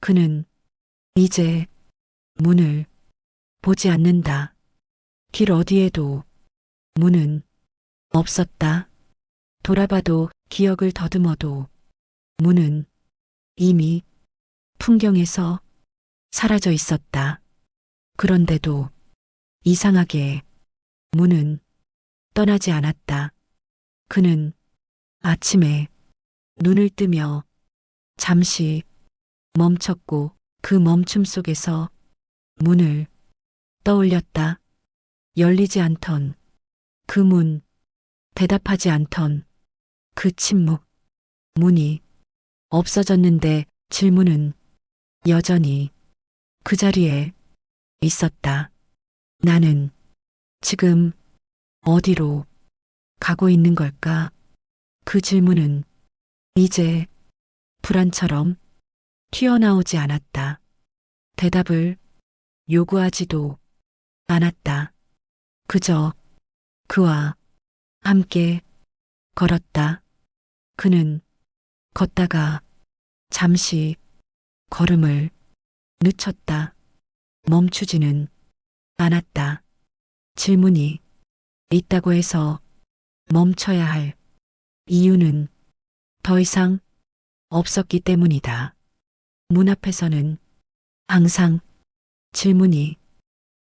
그는 이제 문을 보지 않는다. 길 어디에도 문은 없었다. 돌아봐도 기억을 더듬어도 문은 이미 풍경에서 사라져 있었다. 그런데도 이상하게 문은 떠나지 않았다. 그는 아침에 눈을 뜨며 잠시 멈췄고 그 멈춤 속에서 문을 떠올렸다. 열리지 않던 그 문, 대답하지 않던 그 침묵, 문이 없어졌는데 질문은 여전히 그 자리에 있었다. 나는 지금 어디로 가고 있는 걸까? 그 질문은 이제 불안처럼 튀어나오지 않았다. 대답을 요구하지도 않았다. 그저 그와 함께 걸었다. 그는 걷다가 잠시 걸음을 늦췄다. 멈추지는 않았다. 질문이 있다고 해서 멈춰야 할 이유는 더 이상 없었기 때문이다. 문 앞에서는 항상 질문이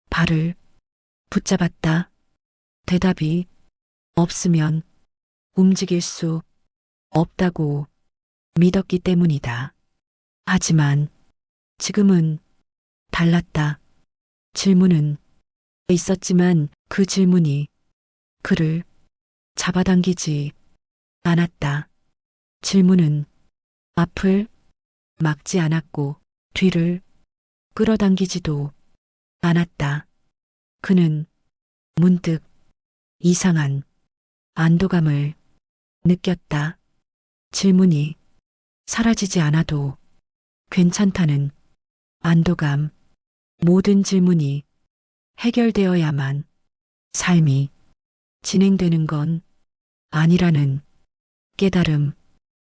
발을 붙잡았다. 대답이 없으면 움직일 수 없다고 믿었기 때문이다. 하지만 지금은 달랐다. 질문은 있었지만 그 질문이 그를 잡아당기지 않았다. 질문은 앞을 막지 않았고 뒤를 끌어당기지도 않았다. 그는 문득 이상한 안도감을 느꼈다. 질문이 사라지지 않아도 괜찮다는 안도감. 모든 질문이 해결되어야만 삶이 진행되는 건 아니라는 깨달음.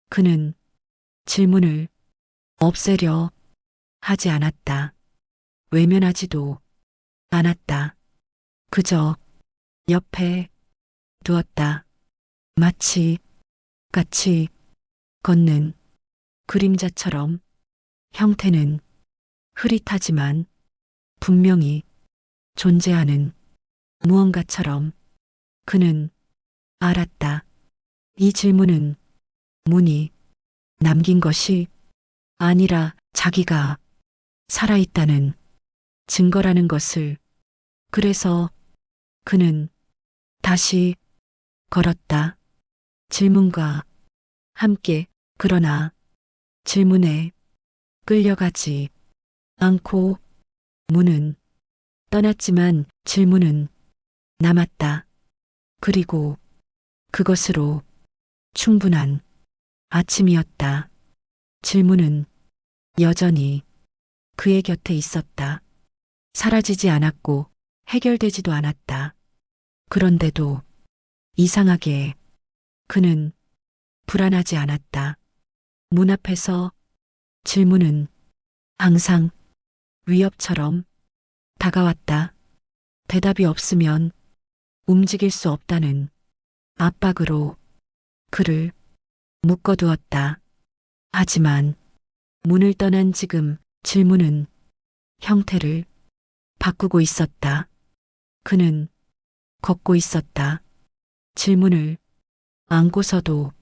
그는 질문을 없애려 하지 않았다. 외면하지도 않았다. 그저 옆에 두었다. 마치 같이 걷는 그림자처럼. 형태는 흐릿하지만 분명히 존재하는 무언가처럼. 그는 알았다. 이 질문은 문이 남긴 것이 아니라 자기가 살아있다는 증거라는 것을. 그래서 그는 다시 걸었다. 질문과 함께. 그러나 질문에 끌려가지 않고 문은 떠났지만 질문은 남았다. 그리고 그것으로 충분한 아침이었다. 질문은 여전히 그의 곁에 있었다. 사라지지 않았고 해결되지도 않았다. 그런데도 이상하게 그는 불안하지 않았다. 문 앞에서 질문은 항상 위협처럼 다가왔다. 대답이 없으면 움직일 수 없다는 압박으로 그를 묶어두었다. 하지만 문을 떠난 지금 질문은 형태를 바꾸고 있었다. 그는 걷고 있었다. 질문을 안고서도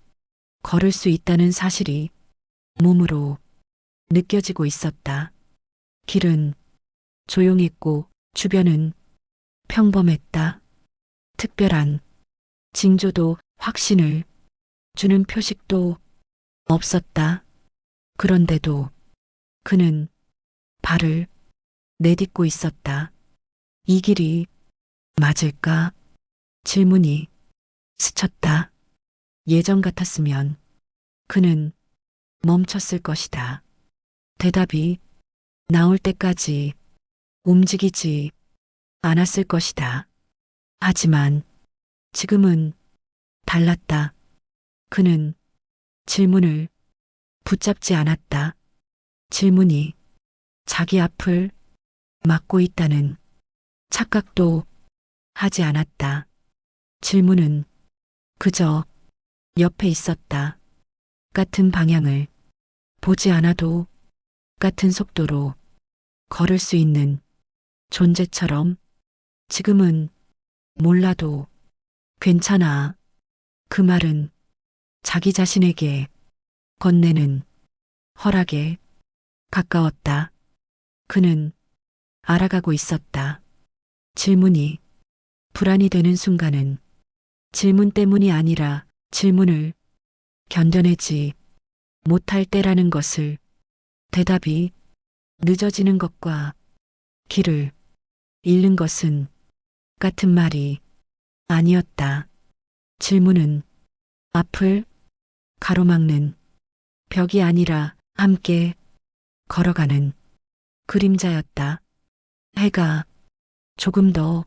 걸을 수 있다는 사실이 몸으로 느껴지고 있었다. 길은 조용했고 주변은 평범했다. 특별한 징조도 확신을 주는 표식도 없었다. 그런데도 그는 발을 내딛고 있었다. 이 길이 맞을까? 질문이 스쳤다. 예전 같았으면 그는 멈췄을 것이다. 대답이 나올 때까지 움직이지 않았을 것이다. 하지만 지금은 달랐다. 그는 질문을 붙잡지 않았다. 질문이 자기 앞을 막고 있다는 착각도 하지 않았다. 질문은 그저 옆에 있었다. 같은 방향을 보지 않아도 같은 속도로 걸을 수 있는 존재처럼 지금은 몰라도 괜찮아. 그 말은 자기 자신에게 건네는 허락에 가까웠다. 그는 알아가고 있었다. 질문이 불안이 되는 순간은 질문 때문이 아니라 질문을 견뎌내지 못할 때라는 것을, 대답이 늦어지는 것과 길을 잃는 것은 같은 말이 아니었다. 질문은 앞을 가로막는 벽이 아니라 함께 걸어가는 그림자였다. 해가 조금 더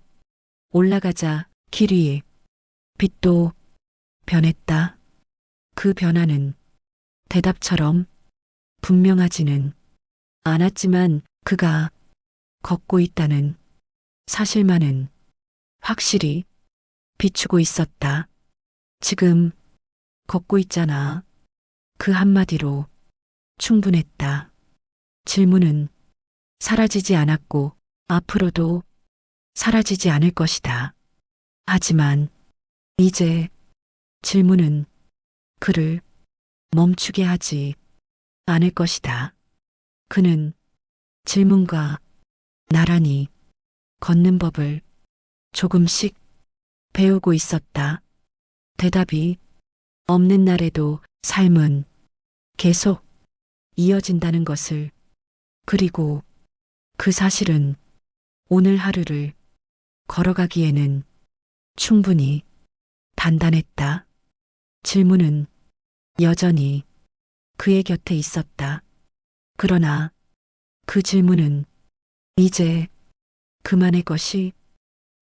올라가자 길 위에 빛도 변했다. 그 변화는 대답처럼 분명하지는 않았지만 그가 걷고 있다는 사실만은 확실히 비추고 있었다. 지금 걷고 있잖아. 그 한마디로 충분했다. 질문은 사라지지 않았고 앞으로도 사라지지 않을 것이다. 하지만 이제 질문은 그를 멈추게 하지 않을 것이다. 그는 질문과 나란히 걷는 법을 조금씩 배우고 있었다. 대답이 없는 날에도 삶은 계속 이어진다는 것을, 그리고 그 사실은 오늘 하루를 걸어가기에는 충분히 단단했다. 질문은 여전히 그의 곁에 있었다. 그러나 그 질문은 이제 그만의 것이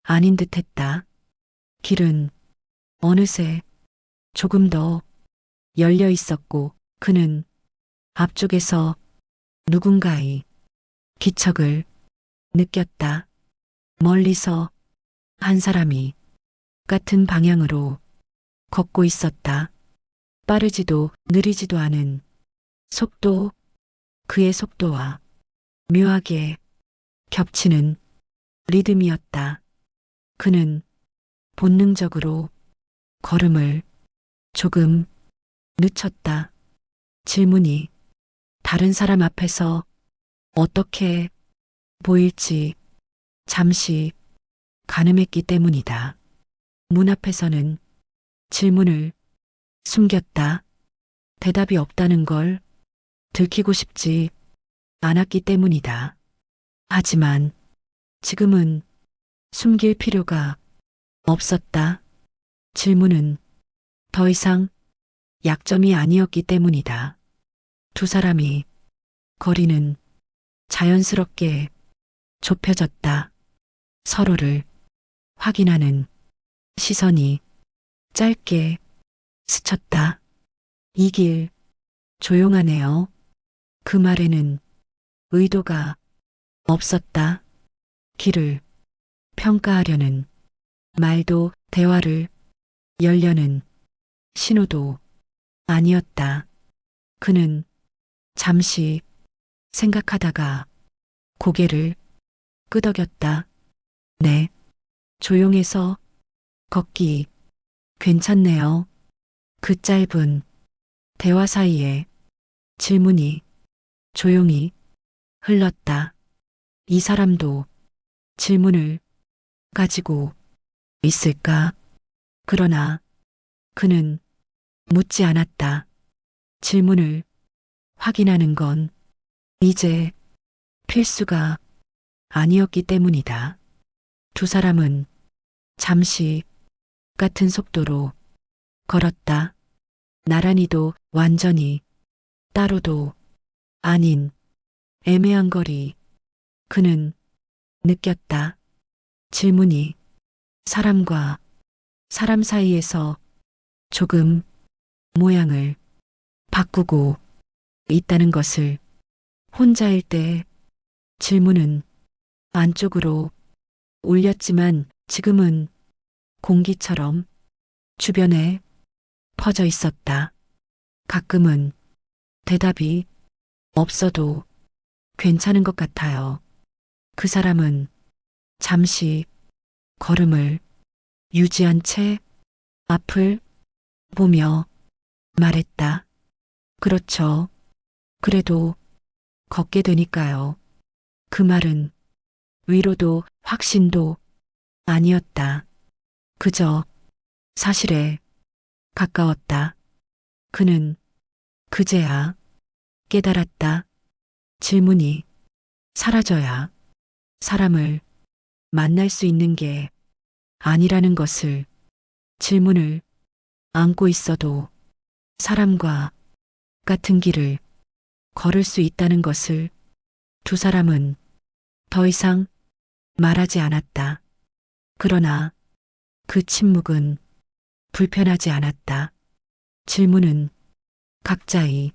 아닌 듯했다. 길은 어느새 조금 더 열려 있었고 그는 앞쪽에서 누군가의 기척을 느꼈다. 멀리서 한 사람이 같은 방향으로 걷고 있었다. 빠르지도 느리지도 않은 속도, 그의 속도와 묘하게 겹치는 리듬이었다. 그는 본능적으로 걸음을 조금 늦췄다. 질문이 다른 사람 앞에서 어떻게 보일지 잠시 가늠했기 때문이다. 문 앞에서는 질문을 숨겼다. 대답이 없다는 걸 들키고 싶지 않았기 때문이다. 하지만 지금은 숨길 필요가 없었다. 질문은 더 이상 약점이 아니었기 때문이다. 두 사람이 거리는 자연스럽게 좁혀졌다. 서로를 확인하는 시선이 짧게 스쳤다. 이 길 조용하네요. 그 말에는 의도가 없었다. 길을 평가하려는 말도 대화를 열려는 신호도 아니었다. 그는 잠시 생각하다가 고개를 끄덕였다. 네, 조용해서 걷기 괜찮네요. 그 짧은 대화 사이에 질문이 조용히 흘렀다. 이 사람도 질문을 가지고 있을까? 그러나 그는 묻지 않았다. 질문을 확인하는 건 이제 필수가 아니었기 때문이다. 두 사람은 잠시 같은 속도로 걸었다. 나란히도 완전히 따로도 아닌 애매한 거리. 그는 느꼈다. 질문이 사람과 사람 사이에서 조금 모양을 바꾸고 있다는 것을. 혼자일 때 질문은 안쪽으로 울렸지만 지금은 공기처럼 주변에 퍼져 있었다. 가끔은 대답이 없어도 괜찮은 것 같아요. 그 사람은 잠시 걸음을 유지한 채 앞을 보며 말했다. 그렇죠. 그래도 걷게 되니까요. 그 말은 위로도 확신도 아니었다. 그저 사실에 가까웠다. 그는 그제야 깨달았다. 질문이 사라져야 사람을 만날 수 있는 게 아니라는 것을, 질문을 안고 있어도 사람과 같은 길을 걸을 수 있다는 것을. 두 사람은 더 이상 말하지 않았다. 그러나 그 침묵은 불편하지 않았다. 질문은 각자의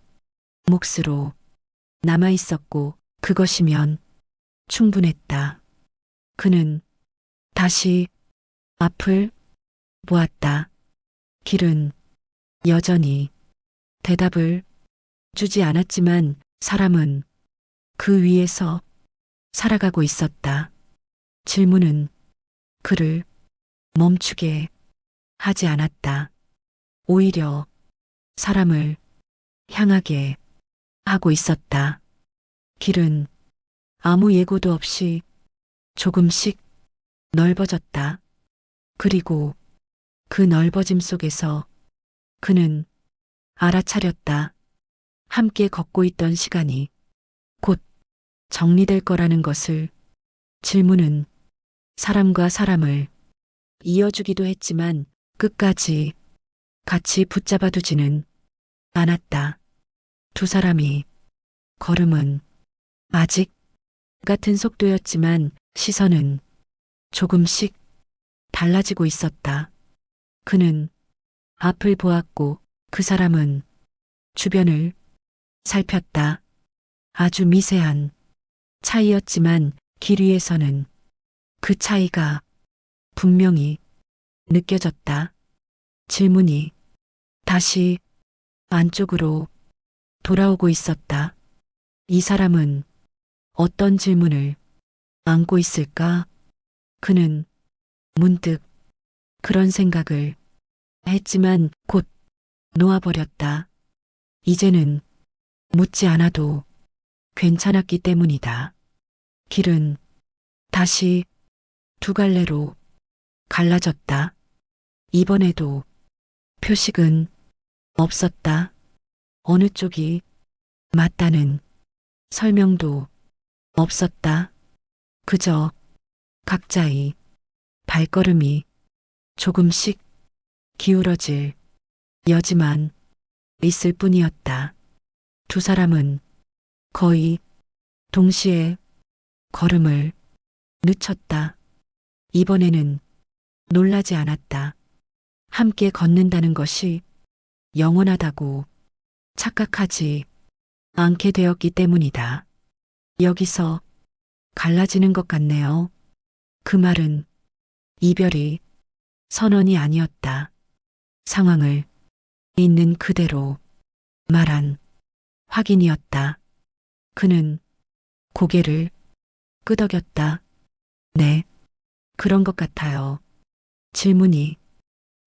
몫으로 남아 있었고 그것이면 충분했다. 그는 다시 앞을 보았다. 길은 여전히 대답을 주지 않았지만 사람은 그 위에서 살아가고 있었다. 질문은 그를 멈추게 하지 않았다. 오히려 사람을 향하게 하고 있었다. 길은 아무 예고도 없이 조금씩 넓어졌다. 그리고 그 넓어짐 속에서 그는 알아차렸다. 함께 걷고 있던 시간이 곧 정리될 거라는 것을. 질문은 사람과 사람을 이어주기도 했지만 끝까지 같이 붙잡아 두지는 않았다. 두 사람이 걸음은 아직 같은 속도였지만 시선은 조금씩 달라지고 있었다. 그는 앞을 보았고 그 사람은 주변을 살폈다. 아주 미세한 차이였지만 길 위에서는 그 차이가 분명히 느껴졌다. 질문이 다시 안쪽으로 돌아오고 있었다. 이 사람은 어떤 질문을 안고 있을까? 그는 문득 그런 생각을 했지만 곧 놓아버렸다. 이제는 묻지 않아도 괜찮았기 때문이다. 길은 다시 두 갈래로 갈라졌다. 이번에도 표식은 없었다. 어느 쪽이 맞다는 설명도 없었다. 그저 각자의 발걸음이 조금씩 기울어질 여지만 있을 뿐이었다. 두 사람은 거의 동시에 걸음을 늦췄다. 이번에는 놀라지 않았다. 함께 걷는다는 것이 영원하다고 착각하지 않게 되었기 때문이다. 여기서 갈라지는 것 같네요. 그 말은 이별이 선언이 아니었다. 상황을 있는 그대로 말한 확인이었다. 그는 고개를 끄덕였다. 네, 그런 것 같아요. 질문이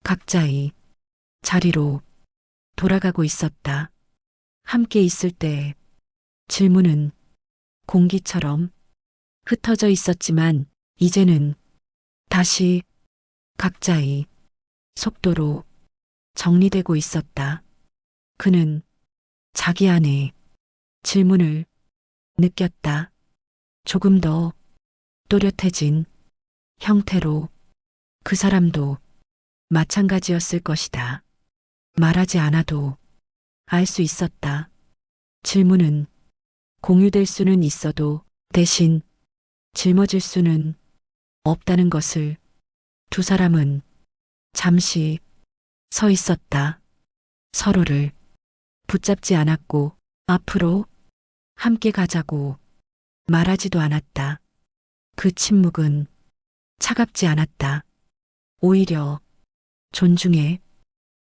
각자의 자리로 돌아가고 있었다. 함께 있을 때 질문은 공기처럼 흩어져 있었지만 이제는 다시 각자의 속도로 정리되고 있었다. 그는 자기 안에 질문을 느꼈다. 조금 더 또렷해진 형태로. 그 사람도 마찬가지였을 것이다. 말하지 않아도 알 수 있었다. 질문은 공유될 수는 있어도 대신 짊어질 수는 없다는 것을. 두 사람은 잠시 서 있었다. 서로를 붙잡지 않았고 앞으로 함께 가자고 말하지도 않았다. 그 침묵은 차갑지 않았다. 오히려 존중에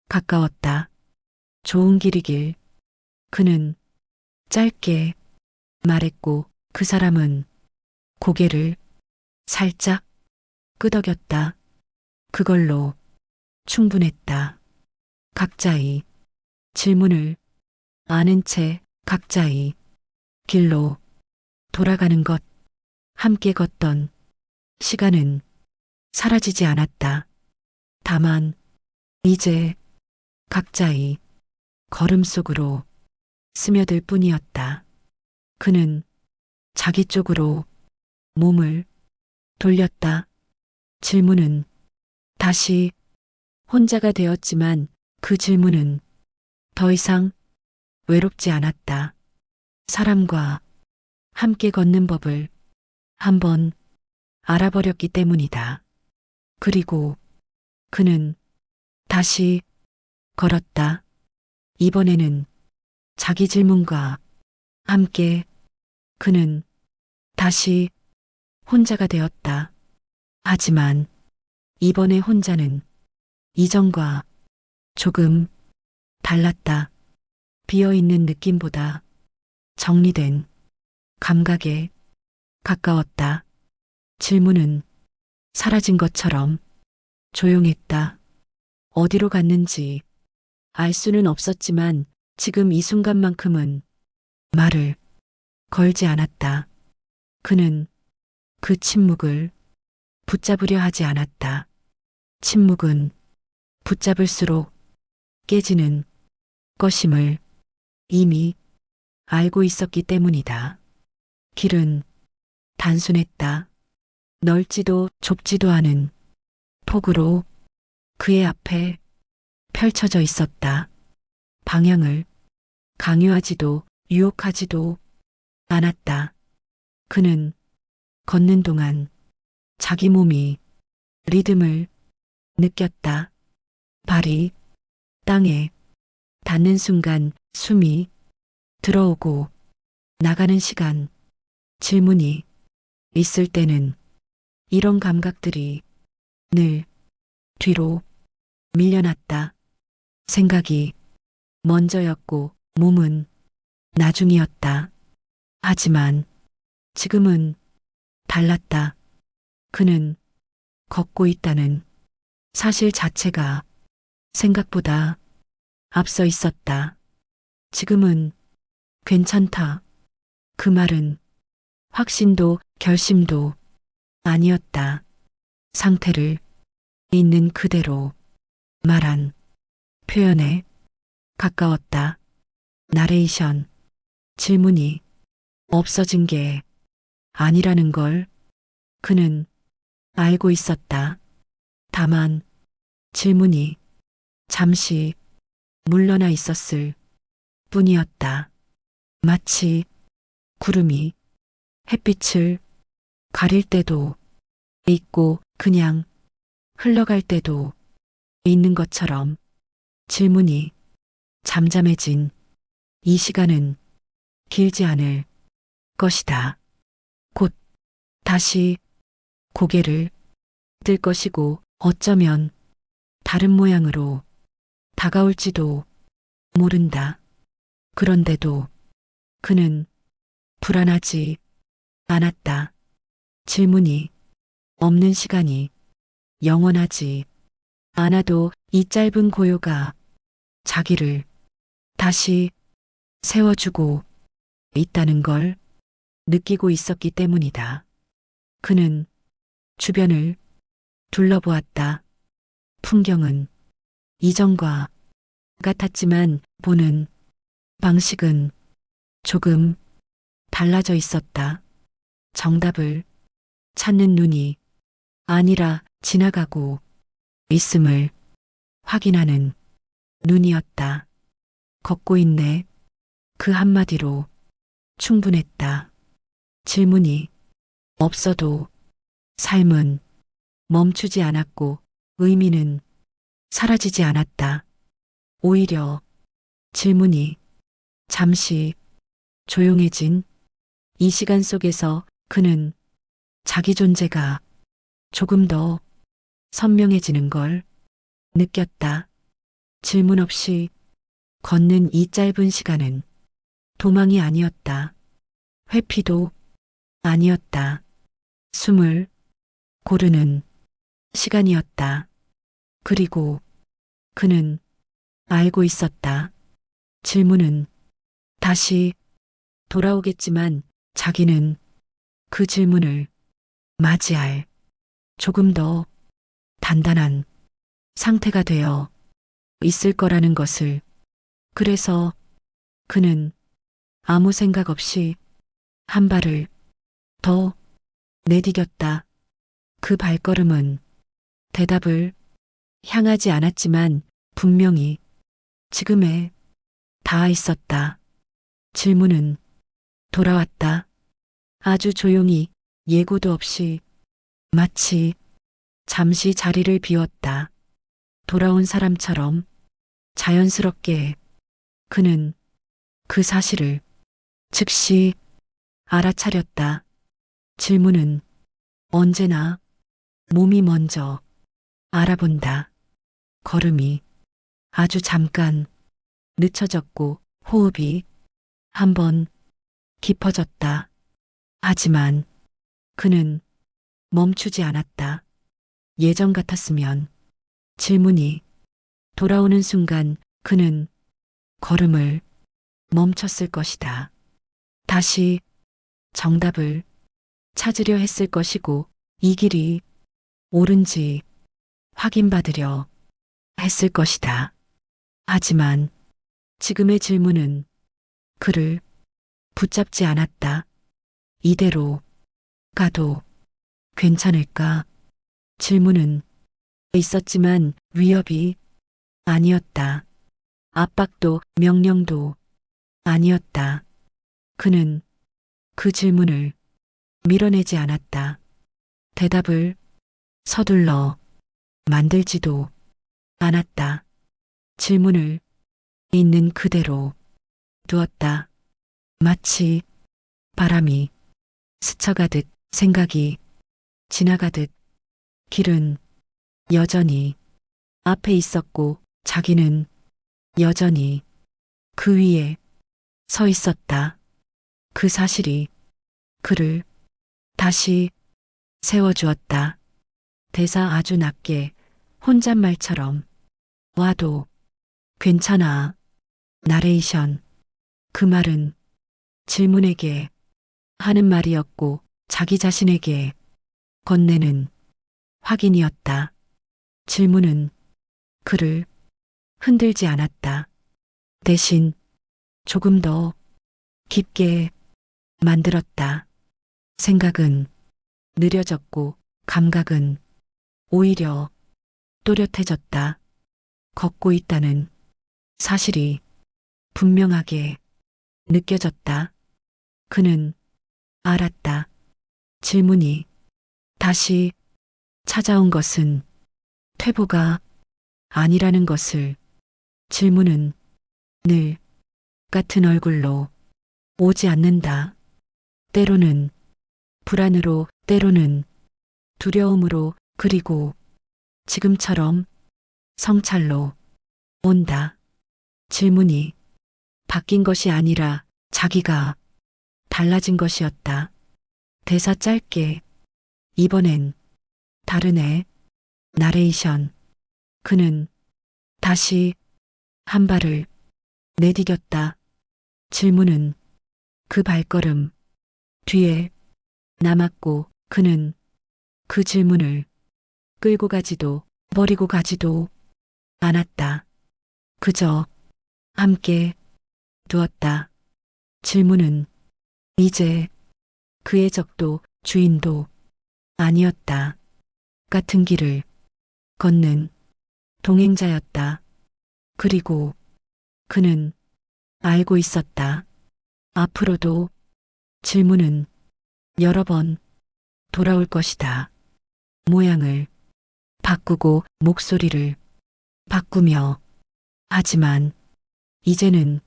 가까웠다. 좋은 길이길. 그는 짧게 말했고 그 사람은 고개를 살짝 끄덕였다. 그걸로 충분했다. 각자의 질문을 아는 채 각자의 길로 돌아가는 것. 함께 걷던 시간은 사라지지 않았다. 다만 이제 각자의 걸음 속으로 스며들 뿐이었다. 그는 자기 쪽으로 몸을 돌렸다. 질문은 다시 혼자가 되었지만 그 질문은 더 이상 외롭지 않았다. 사람과 함께 걷는 법을 한번 알아버렸기 때문이다. 그리고 그는 다시 걸었다. 이번에는 자기 질문과 함께 그는 다시 혼자가 되었다. 하지만 이번의 혼자는 이전과 조금 달랐다. 비어있는 느낌보다 정리된 감각에 가까웠다. 질문은 사라진 것처럼 조용했다. 어디로 갔는지 알 수는 없었지만 지금 이 순간만큼은 말을 걸지 않았다. 그는 그 침묵을 붙잡으려 하지 않았다. 침묵은 붙잡을수록 깨지는 것임을 이미 알고 있었기 때문이다. 길은 단순했다. 넓지도 좁지도 않은 폭으로 그의 앞에 펼쳐져 있었다. 방향을 강요하지도 유혹하지도 않았다. 그는 걷는 동안 자기 몸이 리듬을 느꼈다. 발이 땅에 닿는 순간 숨이 들어오고 나가는 시간, 질문이 있을 때는 이런 감각들이 늘 뒤로 밀려났다. 생각이 먼저였고 몸은 나중이었다. 하지만 지금은 달랐다. 그는 걷고 있다는 사실 자체가 생각보다 앞서 있었다. 지금은 괜찮다. 그 말은 확신도 결심도 아니었다. 상태를 있는 그대로 말한 표현에 가까웠다. 나레이션, 질문이 없어진 게 아니라는 걸 그는 알고 있었다. 다만 질문이 잠시 물러나 있었을 뿐이었다. 마치 구름이 햇빛을 가릴 때도 있고 그냥 흘러갈 때도 있는 것처럼 질문이 잠잠해진 이 시간은 길지 않을 것이다. 곧 다시 고개를 들 것이고 어쩌면 다른 모양으로 다가올지도 모른다. 그런데도 그는 불안하지 않았다. 질문이 없는 시간이 영원하지 않아도 이 짧은 고요가 자기를 다시 세워주고 있다는 걸 느끼고 있었기 때문이다. 그는 주변을 둘러보았다. 풍경은 이전과 같았지만 보는 방식은 조금 달라져 있었다. 정답을 찾는 눈이 아니라 지나가고 있음을 확인하는 눈이었다. 걷고 있네. 그 한마디로 충분했다. 질문이 없어도 삶은 멈추지 않았고 의미는 사라지지 않았다. 오히려 질문이 잠시 조용해진 이 시간 속에서 그는 자기 존재가 조금 더 선명해지는 걸 느꼈다. 질문 없이 걷는 이 짧은 시간은 도망이 아니었다. 회피도 아니었다. 숨을 고르는 시간이었다. 그리고 그는 알고 있었다. 질문은 다시 돌아오겠지만 자기는 그 질문을 맞이할 조금 더 단단한 상태가 되어 있을 거라는 것을. 그래서 그는 아무 생각 없이 한 발을 더 내디뎠다. 그 발걸음은 대답을 향하지 않았지만 분명히 지금에 닿아 있었다. 질문은 돌아왔다. 아주 조용히, 예고도 없이, 마치 잠시 자리를 비웠다. 돌아온 사람처럼 자연스럽게. 그는 그 사실을 즉시 알아차렸다. 질문은 언제나 몸이 먼저 알아본다. 걸음이 아주 잠깐 늦춰졌고 호흡이 한번 깊어졌다. 하지만 그는 멈추지 않았다. 예전 같았으면 질문이 돌아오는 순간 그는 걸음을 멈췄을 것이다. 다시 정답을 찾으려 했을 것이고 이 길이 옳은지 확인받으려 했을 것이다. 하지만 지금의 질문은 그를 붙잡지 않았다. 이대로 가도 괜찮을까? 질문은 있었지만 위협이 아니었다. 압박도 명령도 아니었다. 그는 그 질문을 밀어내지 않았다. 대답을 서둘러 만들지도 않았다. 질문을 있는 그대로 두었다. 마치 바람이 스쳐가듯, 생각이 지나가듯. 길은 여전히 앞에 있었고 자기는 여전히 그 위에 서 있었다. 그 사실이 그를 다시 세워주었다. 대사 아주 낮게 혼잣말처럼. 와도 괜찮아. 나레이션. 그 말은 질문에게 하는 말이었고 자기 자신에게 건네는 확인이었다. 질문은 그를 흔들지 않았다. 대신 조금 더 깊게 만들었다. 생각은 느려졌고 감각은 오히려 또렷해졌다. 걷고 있다는 사실이 분명하게 느껴졌다. 그는 알았다. 질문이 다시 찾아온 것은 퇴보가 아니라는 것을. 질문은 늘 같은 얼굴로 오지 않는다. 때로는 불안으로, 때로는 두려움으로, 그리고 지금처럼 성찰로 온다. 질문이 바뀐 것이 아니라 자기가 달라진 것이었다. 대사 짧게. 이번엔 다르네. 나레이션. 그는 다시 한 발을 내디뎠다. 질문은 그 발걸음 뒤에 남았고 그는 그 질문을 끌고 가지도 버리고 가지도 않았다. 그저 함께 두었다. 질문은 이제 그의 적도 주인도 아니었다. 같은 길을 걷는 동행자였다. 그리고 그는 알고 있었다. 앞으로도 질문은 여러 번 돌아올 것이다. 모양을 바꾸고 목소리를 바꾸며. 하지만 이제는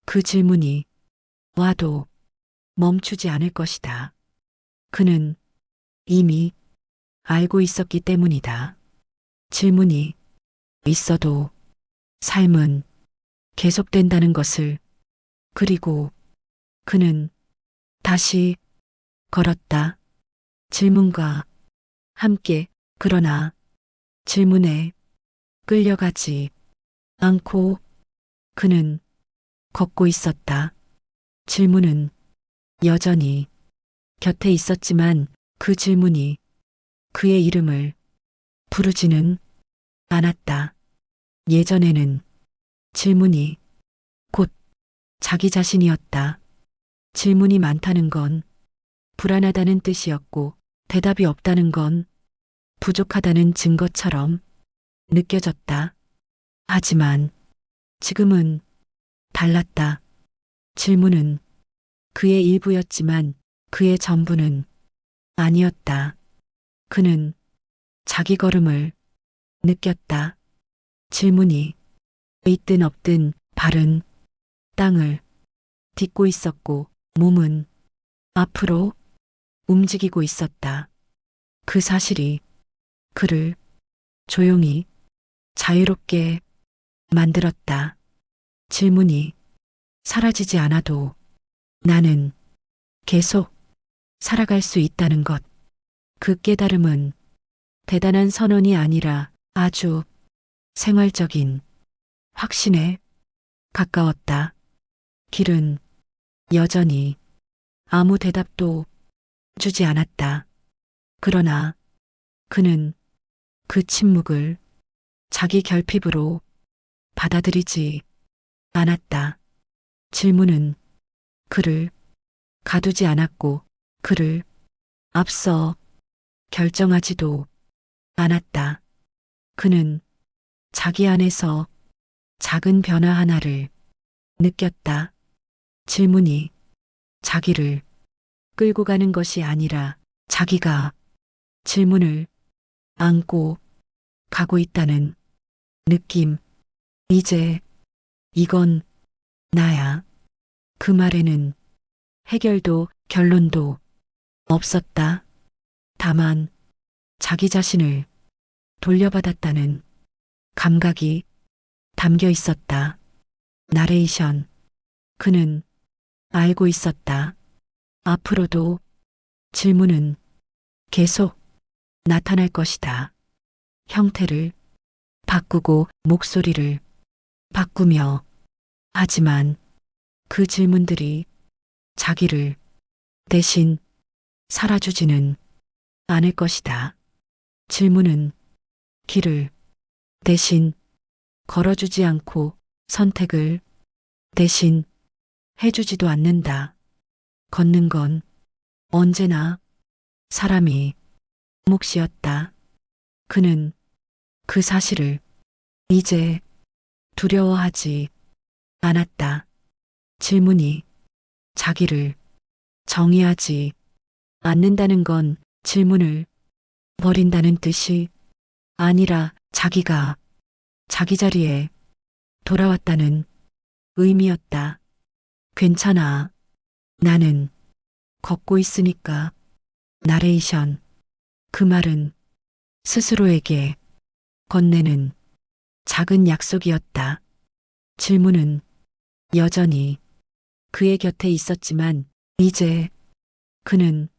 그 질문이 와도 멈추지 않을 것이다. 그는 이미 알고 있었기 때문이다. 질문이 있어도 삶은 계속된다는 것을. 그리고 그는 다시 걸었다. 질문과 함께. 그러나 질문에 끌려가지 않고 그는 걷고 있었다. 질문은 여전히 곁에 있었지만 그 질문이 그의 이름을 부르지는 않았다. 예전에는 질문이 곧 자기 자신이었다. 질문이 많다는 건 불안하다는 뜻이었고 대답이 없다는 건 부족하다는 증거처럼 느껴졌다. 하지만 지금은 달랐다. 질문은 그의 일부였지만 그의 전부는 아니었다. 그는 자기 걸음을 느꼈다. 질문이 있든 없든 발은 땅을 딛고 있었고 몸은 앞으로 움직이고 있었다. 그 사실이 그를 조용히 자유롭게 만들었다. 질문이 사라지지 않아도 나는 계속 살아갈 수 있다는 것. 그 깨달음은 대단한 선언이 아니라 아주 생활적인 확신에 가까웠다. 길은 여전히 아무 대답도 주지 않았다. 그러나 그는 그 침묵을 자기 결핍으로 받아들이지 않았다. 질문은 그를 가두지 않았고 그를 앞서 결정하지도 않았다. 그는 자기 안에서 작은 변화 하나를 느꼈다. 질문이 자기를 끌고 가는 것이 아니라 자기가 질문을 안고 가고 있다는 느낌. 이제 이건 나야. 그 말에는 해결도 결론도 없었다. 다만 자기 자신을 돌려받았다는 감각이 담겨 있었다. 나레이션. 그는 알고 있었다. 앞으로도 질문은 계속 나타날 것이다. 형태를 바꾸고 목소리를 바꾸며. 하지만 그 질문들이 자기를 대신 살아주지는 않을 것이다. 질문은 길을 대신 걸어주지 않고 선택을 대신 해주지도 않는다. 걷는 건 언제나 사람이 몫이었다. 그는 그 사실을 이제 두려워하지 않았다. 질문이 자기를 정의하지 않는다는 건 질문을 버린다는 뜻이 아니라 자기가 자기 자리에 돌아왔다는 의미였다. 괜찮아. 나는 걷고 있으니까. 나레이션. 그 말은 스스로에게 건네는 작은 약속이었다. 질문은 여전히 그의 곁에 있었지만 이제 그는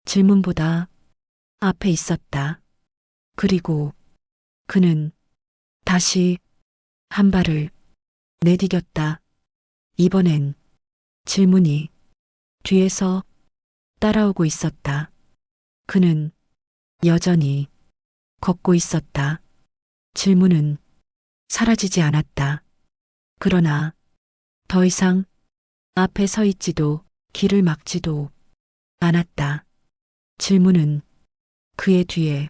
질문보다 앞에 있었다. 그리고 그는 다시 한 발을 내디뎠다. 이번엔 질문이 뒤에서 따라오고 있었다. 그는 여전히 걷고 있었다. 질문은 사라지지 않았다. 그러나 더 이상 앞에 서 있지도 길을 막지도 않았다. 질문은 그의 뒤에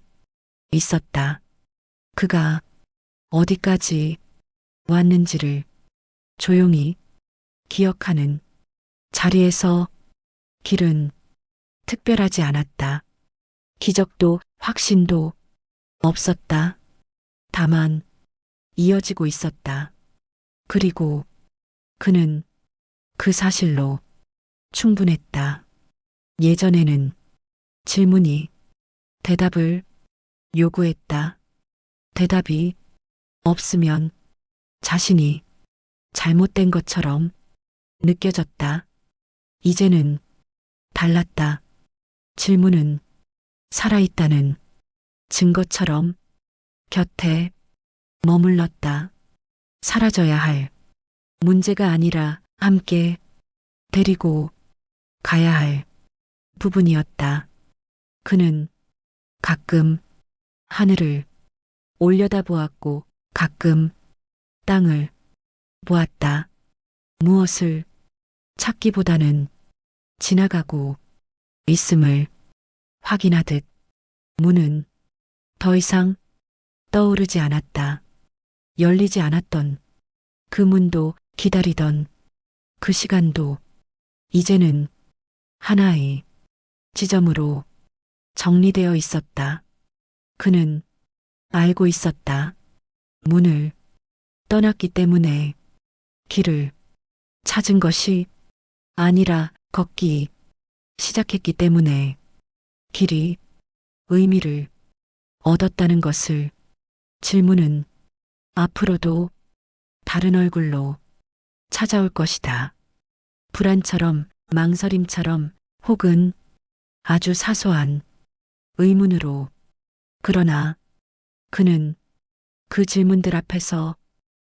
있었다. 그가 어디까지 왔는지를 조용히 기억하는 자리에서. 길은 특별하지 않았다. 기적도 확신도 없었다. 다만 이어지고 있었다. 그리고 그는 그 사실로 충분했다. 예전에는 질문이 대답을 요구했다. 대답이 없으면 자신이 잘못된 것처럼 느껴졌다. 이제는 달랐다. 질문은 살아있다는 증거처럼 곁에 머물렀다. 사라져야 할 문제가 아니라 함께 데리고 가야 할 부분이었다. 그는 가끔 하늘을 올려다보았고 가끔 땅을 보았다. 무엇을 찾기보다는 지나가고 있음을 확인하듯 문은 더 이상 떠오르지 않았다. 열리지 않았던 그 문도 기다리던 그 시간도 이제는 하나의 지점으로 정리되어 있었다. 그는 알고 있었다. 문을 떠났기 때문에 길을 찾은 것이 아니라 걷기 시작했기 때문에 길이 의미를 얻었다는 것을. 질문은 앞으로도 다른 얼굴로 찾아올 것이다. 불안처럼, 망설임처럼, 혹은 아주 사소한 의문으로. 그러나 그는 그 질문들 앞에서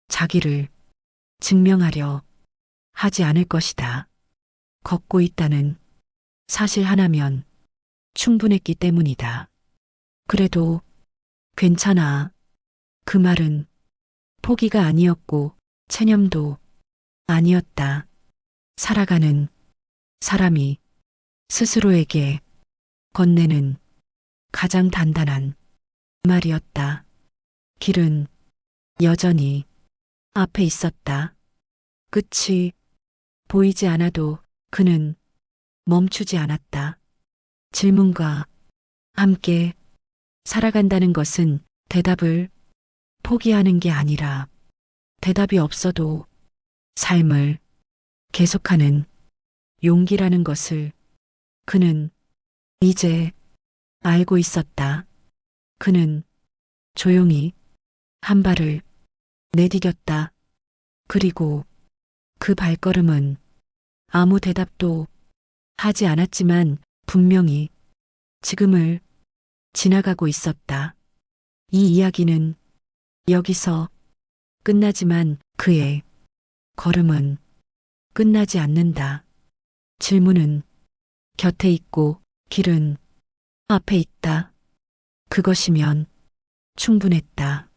자기를 증명하려 하지 않을 것이다. 걷고 있다는 사실 하나면 충분했기 때문이다. 그래도 괜찮아. 그 말은 포기가 아니었고 체념도 아니었다. 살아가는 사람이 스스로에게 건네는 가장 단단한 말이었다. 길은 여전히 앞에 있었다. 끝이 보이지 않아도 그는 멈추지 않았다. 질문과 함께 살아간다는 것은 대답을 포기하는 게 아니라 대답이 없어도 삶을 계속하는 용기라는 것을. 그는 이제 알고 있었다. 그는 조용히 한 발을 내디뎠다. 그리고 그 발걸음은 아무 대답도 하지 않았지만 분명히 지금을 지나가고 있었다. 이 이야기는 여기서 끝나지만 그의 걸음은 끝나지 않는다. 질문은 곁에 있고 길은 앞에 있다. 그것이면 충분했다.